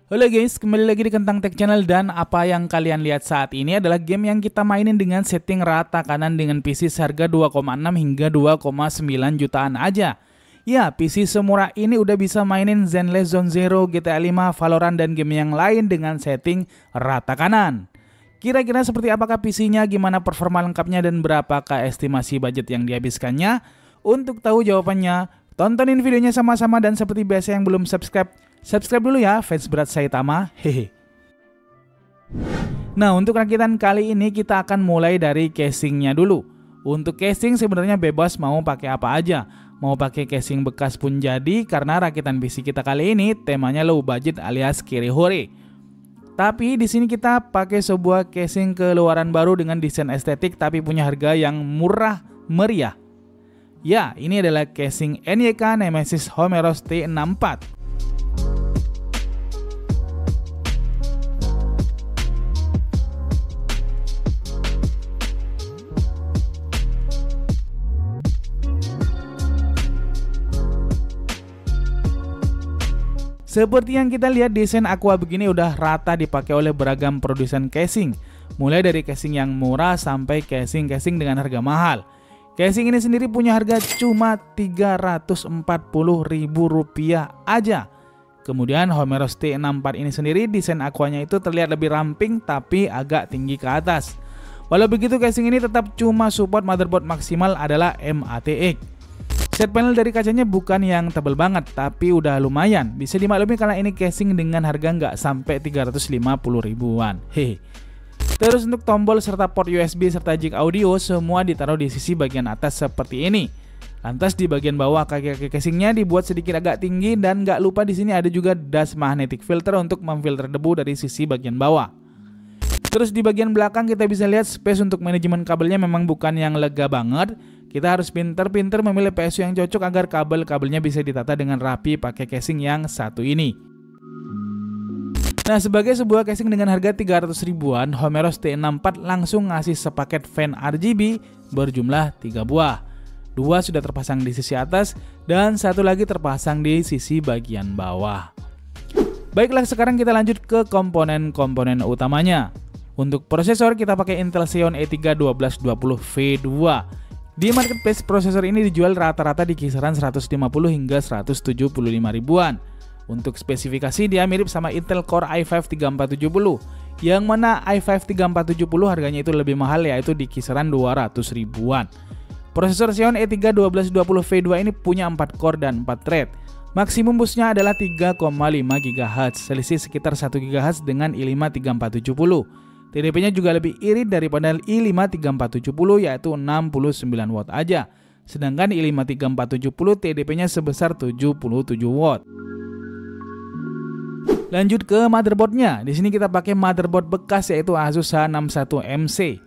Halo guys, kembali lagi di Kentang Tech Channel dan apa yang kalian lihat saat ini adalah game yang kita mainin dengan setting rata kanan dengan PC seharga 2,6 hingga 2,9 jutaan aja. Ya, PC semurah ini udah bisa mainin Zenless Zone Zero, GTA 5, Valorant dan game yang lain dengan setting rata kanan. Kira-kira seperti apakah PC-nya, gimana performa lengkapnya dan berapakah estimasi budget yang dihabiskannya? Untuk tahu jawabannya, tontonin videonya sama-sama dan seperti biasa yang belum subscribe dulu ya, fans berat Saitama, hehe. Nah, untuk rakitan kali ini kita akan mulai dari casingnya dulu. Untuk casing sebenarnya bebas mau pakai apa aja. Mau pakai casing bekas pun jadi karena rakitan PC kita kali ini temanya low budget alias kirihori. Tapi di sini kita pakai sebuah casing keluaran baru dengan desain estetik tapi punya harga yang murah meriah. Ya, ini adalah casing NYK Nemesis Homeros T64. Seperti yang kita lihat, desain aqua begini udah rata dipakai oleh beragam produsen casing. Mulai dari casing yang murah sampai casing-casing dengan harga mahal. Casing ini sendiri punya harga cuma Rp340.000 aja. Kemudian Homeros T64 ini sendiri desain aquanya itu terlihat lebih ramping tapi agak tinggi ke atas. Walau begitu, casing ini tetap cuma support motherboard maksimal adalah MATX. Set panel dari kacanya bukan yang tebal banget, tapi udah lumayan. Bisa dimaklumi karena ini casing dengan harga nggak sampai 350 ribuan. Hehe. Terus untuk tombol serta port USB serta jack audio semua ditaruh di sisi bagian atas seperti ini. Lantas di bagian bawah kaki-kaki casingnya dibuat sedikit agak tinggi dan nggak lupa di sini ada juga dust magnetic filter untuk memfilter debu dari sisi bagian bawah. Terus di bagian belakang kita bisa lihat space untuk manajemen kabelnya memang bukan yang lega banget. Kita harus pinter-pinter memilih PSU yang cocok agar kabel-kabelnya bisa ditata dengan rapi pakai casing yang satu ini. Nah, sebagai sebuah casing dengan harga 300 ribuan, Homeros T64 langsung ngasih sepaket fan RGB berjumlah 3 buah. 2 sudah terpasang di sisi atas dan 1 lagi terpasang di sisi bagian bawah. Baiklah, sekarang kita lanjut ke komponen-komponen utamanya. Untuk prosesor kita pakai Intel Xeon E3 1220V2. Di marketplace prosesor ini dijual rata-rata di kisaran 150 hingga 175 ribuan. Untuk spesifikasi dia mirip sama Intel Core i5 3470. Yang mana i5 3470 harganya itu lebih mahal, yaitu di kisaran 200 ribuan. Prosesor Xeon E3 1220V2 ini punya 4 core dan 4 thread. Maksimum busnya adalah 3,5 GHz, selisih sekitar 1 GHz dengan i5 3470. TDP-nya juga lebih irit daripada i5 3470 yaitu 69 watt aja. Sedangkan i5 3470 TDP-nya sebesar 77 watt. Lanjut ke motherboardnya. Di sini kita pakai motherboard bekas yaitu Asus H61MC.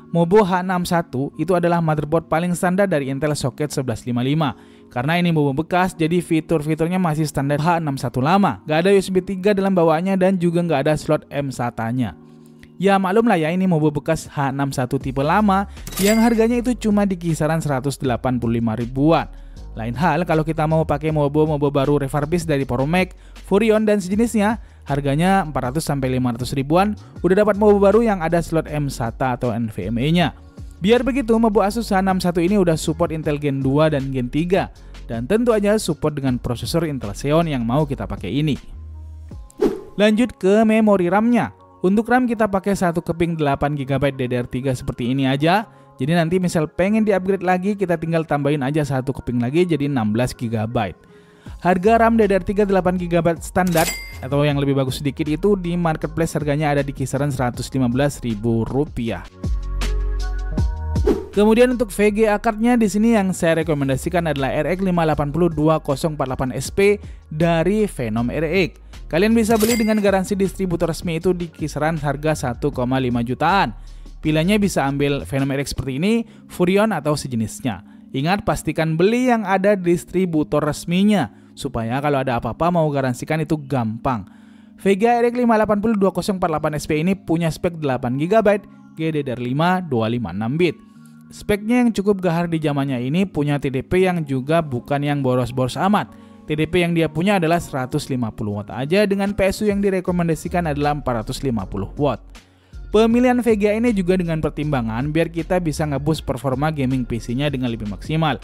Mobo H61 itu adalah motherboard paling standar dari Intel Socket 1155. Karena ini mobo bekas, jadi fitur-fiturnya masih standar H61 lama. Gak ada USB 3 dalam bawaannya dan juga gak ada slot M-SATA-nya. Ya maklum lah ya, ini mobo bekas H61 tipe lama yang harganya itu cuma di kisaran 185 ribuan. Lain hal kalau kita mau pakai mobo baru refurbished dari Powermac, Furion dan sejenisnya, harganya 400-500 ribuan, udah dapat mobo baru yang ada slot M-SATA atau NVMe-nya. Biar begitu, mobo Asus H61 ini udah support Intel Gen 2 dan Gen 3, dan tentu aja support dengan prosesor Intel Xeon yang mau kita pakai ini. Lanjut ke memori RAM-nya. Untuk RAM kita pakai satu keping 8GB DDR3 seperti ini aja. Jadi nanti misal pengen di-upgrade lagi, kita tinggal tambahin aja satu keping lagi jadi 16GB. Harga RAM DDR3 8GB standar atau yang lebih bagus sedikit itu di marketplace harganya ada di kisaran Rp115.000. Kemudian untuk VGA card-nya di sini yang saya rekomendasikan adalah RX 580 2048SP dari Phenom RX. Kalian bisa beli dengan garansi distributor resmi itu di kisaran harga 1,5 jutaan. Pilihannya bisa ambil Phenom RX seperti ini, Furion atau sejenisnya. Ingat, pastikan beli yang ada distributor resminya supaya kalau ada apa-apa mau garansikan itu gampang. VGA RX 580 2048SP ini punya spek 8GB GDDR5 256 bit. Speknya yang cukup gahar di zamannya ini, punya TDP yang juga bukan yang boros-boros amat. TDP yang dia punya adalah 150 watt aja, dengan PSU yang direkomendasikan adalah 450 watt. Pemilihan VGA ini juga dengan pertimbangan biar kita bisa ngeboost performa gaming PC-nya dengan lebih maksimal.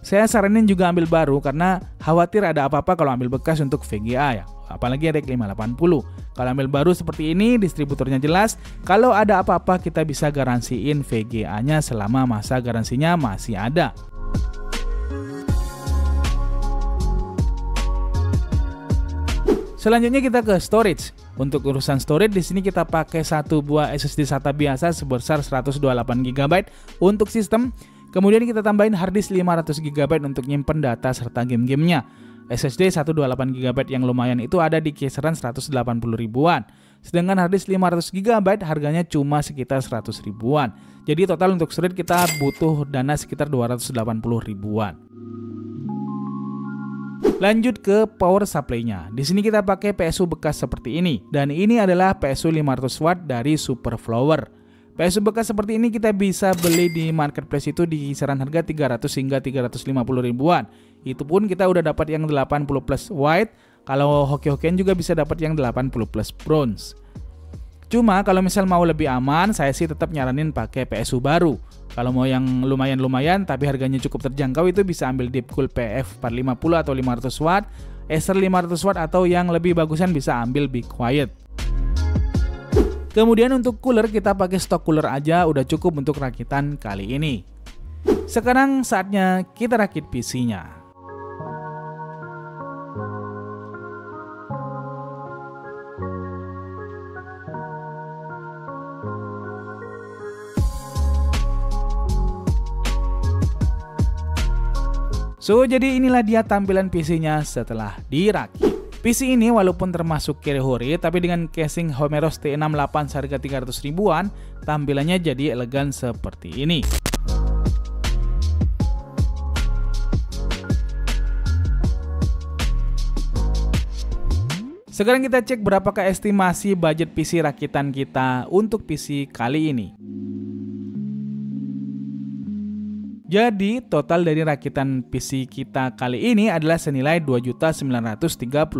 Saya saranin juga ambil baru karena khawatir ada apa-apa kalau ambil bekas untuk VGA ya, apalagi RX 580. Kalau ambil baru seperti ini, distributornya jelas, kalau ada apa-apa kita bisa garansiin VGA-nya selama masa garansinya masih ada. Selanjutnya kita ke storage. Untuk urusan storage di sini kita pakai satu buah SSD SATA biasa sebesar 128 GB untuk sistem. Kemudian kita tambahin harddisk 500 GB untuk nyimpen data serta game-gamenya. SSD 128 GB yang lumayan itu ada di kisaran 180 ribuan. Sedangkan harddisk 500 GB harganya cuma sekitar 100 ribuan. Jadi total untuk storage kita butuh dana sekitar 280 ribuan. Lanjut ke power supply-nya. Di sini kita pakai PSU bekas seperti ini, dan ini adalah PSU 500 watt dari Superflower. PSU bekas seperti ini kita bisa beli di marketplace itu di kisaran harga 300 hingga 350 ribuan. Itu pun kita udah dapat yang 80 plus white. Kalau hoki-hokian juga bisa dapat yang 80 plus bronze. Cuma kalau misal mau lebih aman, saya sih tetap nyaranin pakai PSU baru. Kalau mau yang lumayan-lumayan tapi harganya cukup terjangkau, itu bisa ambil Deepcool PF 450 atau 500 watt, Acer 500 watt, atau yang lebih bagusan bisa ambil Be Quiet. Kemudian untuk cooler kita pakai stok cooler aja udah cukup untuk rakitan kali ini. Sekarang saatnya kita rakit PC-nya. So, jadi inilah dia tampilan PC-nya setelah dirakit. PC ini walaupun termasuk carry tapi dengan casing Homeros T68 seharga 300 ribuan, tampilannya jadi elegan seperti ini. Sekarang kita cek berapakah estimasi budget PC rakitan kita untuk PC kali ini. Jadi total dari rakitan PC kita kali ini adalah senilai Rp2.936.000.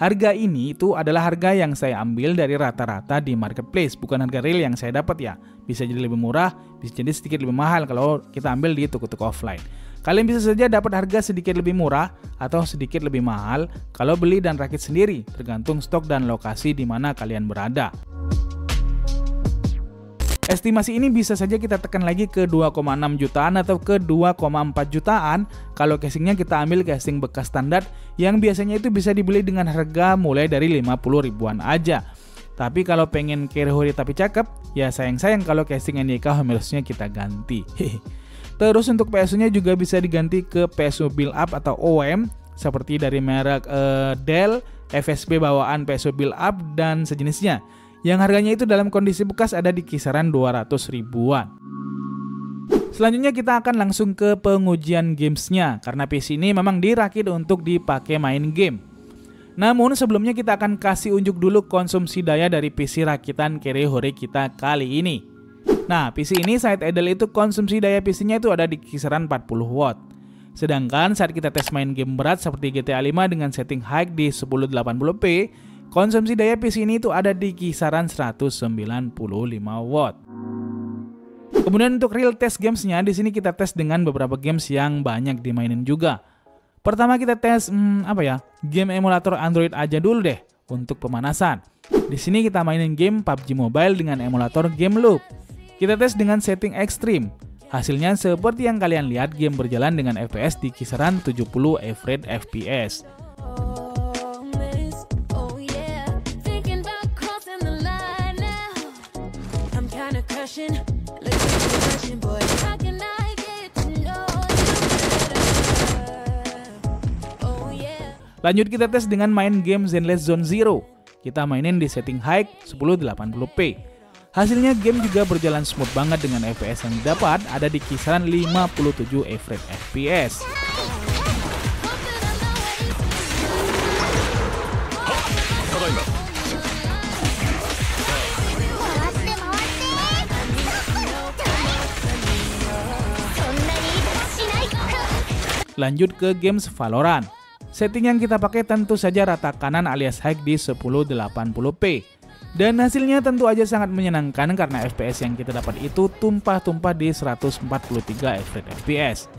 Harga ini itu adalah harga yang saya ambil dari rata-rata di marketplace, bukan harga real yang saya dapat ya. Bisa jadi lebih murah, bisa jadi sedikit lebih mahal kalau kita ambil di toko-toko offline. Kalian bisa saja dapat harga sedikit lebih murah atau sedikit lebih mahal kalau beli dan rakit sendiri, tergantung stok dan lokasi di mana kalian berada. Estimasi ini bisa saja kita tekan lagi ke 2,6 jutaan atau ke 2,4 jutaan kalau casingnya kita ambil casing bekas standar yang biasanya itu bisa dibeli dengan harga mulai dari 50 ribuan aja. Tapi kalau pengen carry tapi cakep, ya sayang-sayang kalau casing NDK Homerosnya kita ganti. Terus untuk PSU-nya juga bisa diganti ke PSU build up atau OEM seperti dari merek Dell, FSB bawaan PSU build up dan sejenisnya. Yang harganya itu dalam kondisi bekas ada di kisaran 200 ribuan. Selanjutnya kita akan langsung ke pengujian gamesnya, karena PC ini memang dirakit untuk dipakai main game. Namun sebelumnya kita akan kasih unjuk dulu konsumsi daya dari PC rakitan carry kita kali ini. Nah, PC ini side idle itu konsumsi daya PC-nya itu ada di kisaran 40 watt. Sedangkan saat kita tes main game berat seperti GTA 5 dengan setting high di 1080p, konsumsi daya PC ini itu ada di kisaran 195 watt. Kemudian untuk real test gamesnya, di sini kita tes dengan beberapa games yang banyak dimainin juga. Pertama kita tes game emulator Android aja dulu deh untuk pemanasan. Di sini kita mainin game PUBG Mobile dengan emulator Game Loop. Kita tes dengan setting ekstrim. Hasilnya seperti yang kalian lihat, game berjalan dengan FPS di kisaran 70 average FPS. Lanjut kita tes dengan main game Zenless Zone Zero. Kita mainin di setting high 1080p. Hasilnya game juga berjalan smooth banget dengan FPS yang didapat ada di kisaran 57 average FPS. Lanjut ke games Valorant. Setting yang kita pakai tentu saja rata kanan alias high di 1080p. Dan hasilnya tentu aja sangat menyenangkan karena FPS yang kita dapat itu tumpah-tumpah di 143 fps.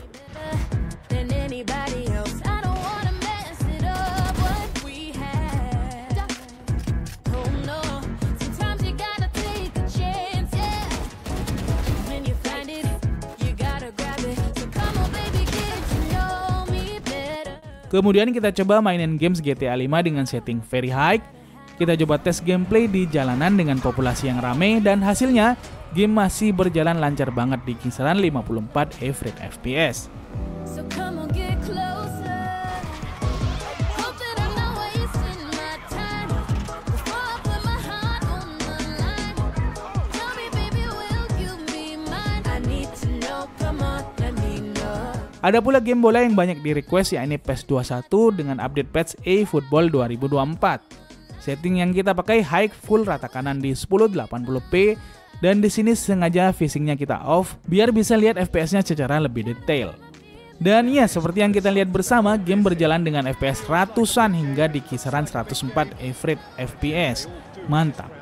Kemudian kita coba mainin games GTA 5 dengan setting very high. Kita coba tes gameplay di jalanan dengan populasi yang ramai dan hasilnya game masih berjalan lancar banget di kisaran 54 fps. Ada pula game bola yang banyak di request, yakni PES 21 dengan update patch eFootball 2024. Setting yang kita pakai high full rata kanan di 1080p dan di sini sengaja phasingnya kita off biar bisa lihat FPS-nya secara lebih detail. Dan ya, seperti yang kita lihat bersama, game berjalan dengan FPS ratusan hingga di kisaran 104 fps. Mantap.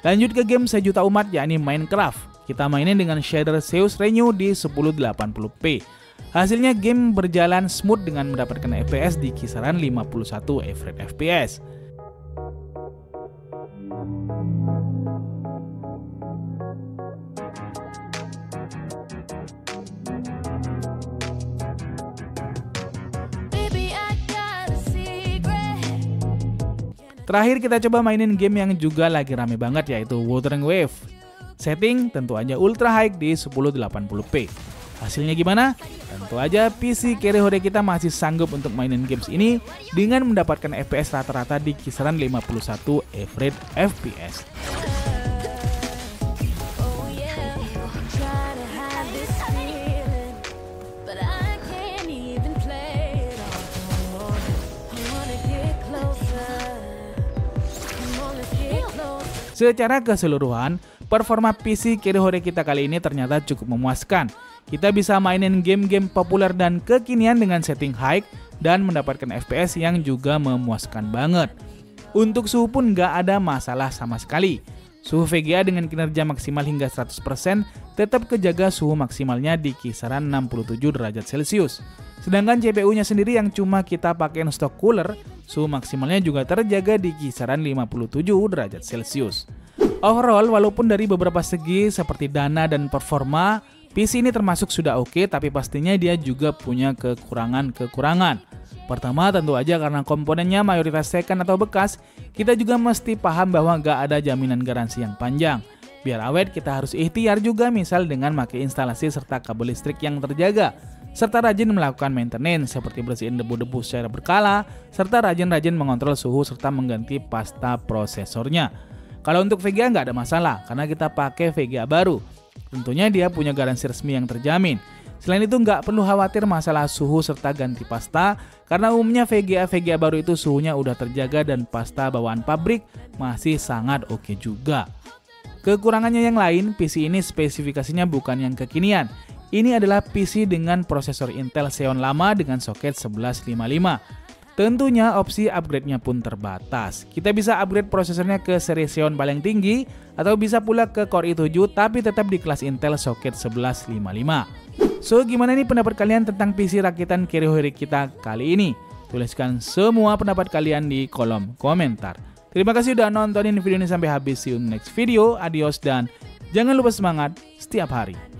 Lanjut ke game sejuta umat, yakni Minecraft. Kita mainin dengan shader Zeus Renew di 1080p. Hasilnya game berjalan smooth dengan mendapatkan FPS di kisaran 51 fps. Terakhir kita coba mainin game yang juga lagi rame banget, yaitu Wuthering Waves. Setting tentu aja ultra high di 1080p. Hasilnya gimana? Tentu aja PC carry hode kita masih sanggup untuk mainin games ini dengan mendapatkan FPS rata-rata di kisaran 51 fps. Secara keseluruhan, performa PC carry hode kita kali ini ternyata cukup memuaskan. Kita bisa mainin game-game populer dan kekinian dengan setting high dan mendapatkan FPS yang juga memuaskan banget. Untuk suhu pun nggak ada masalah sama sekali. Suhu VGA dengan kinerja maksimal hingga 100% tetap kejaga suhu maksimalnya di kisaran 67 derajat Celcius. Sedangkan CPU-nya sendiri yang cuma kita pakai stock cooler, suhu maksimalnya juga terjaga di kisaran 57 derajat Celcius. Overall, walaupun dari beberapa segi seperti dana dan performa, PC ini termasuk sudah oke, tapi pastinya dia juga punya kekurangan-kekurangan. Pertama, tentu aja karena komponennya mayoritas second atau bekas, kita juga mesti paham bahwa nggak ada jaminan garansi yang panjang. Biar awet, kita harus ikhtiar juga, misal dengan pakai instalasi serta kabel listrik yang terjaga, serta rajin melakukan maintenance seperti bersihin debu-debu secara berkala, serta rajin-rajin mengontrol suhu serta mengganti pasta prosesornya. Kalau untuk VGA nggak ada masalah karena kita pakai VGA baru. Tentunya dia punya garansi resmi yang terjamin. Selain itu nggak perlu khawatir masalah suhu serta ganti pasta karena umumnya VGA baru itu suhunya udah terjaga dan pasta bawaan pabrik masih sangat oke juga. Kekurangannya yang lain, PC ini spesifikasinya bukan yang kekinian. Ini adalah PC dengan prosesor Intel Xeon lama dengan soket 1155. Tentunya opsi upgrade-nya pun terbatas. Kita bisa upgrade prosesornya ke seri Xeon paling tinggi atau bisa pula ke Core i7 tapi tetap di kelas Intel soket 1155. So, gimana nih pendapat kalian tentang PC rakitan carry hode kita kali ini? Tuliskan semua pendapat kalian di kolom komentar. Terima kasih udah nontonin video ini sampai habis. See you in next video. Adios dan jangan lupa semangat setiap hari.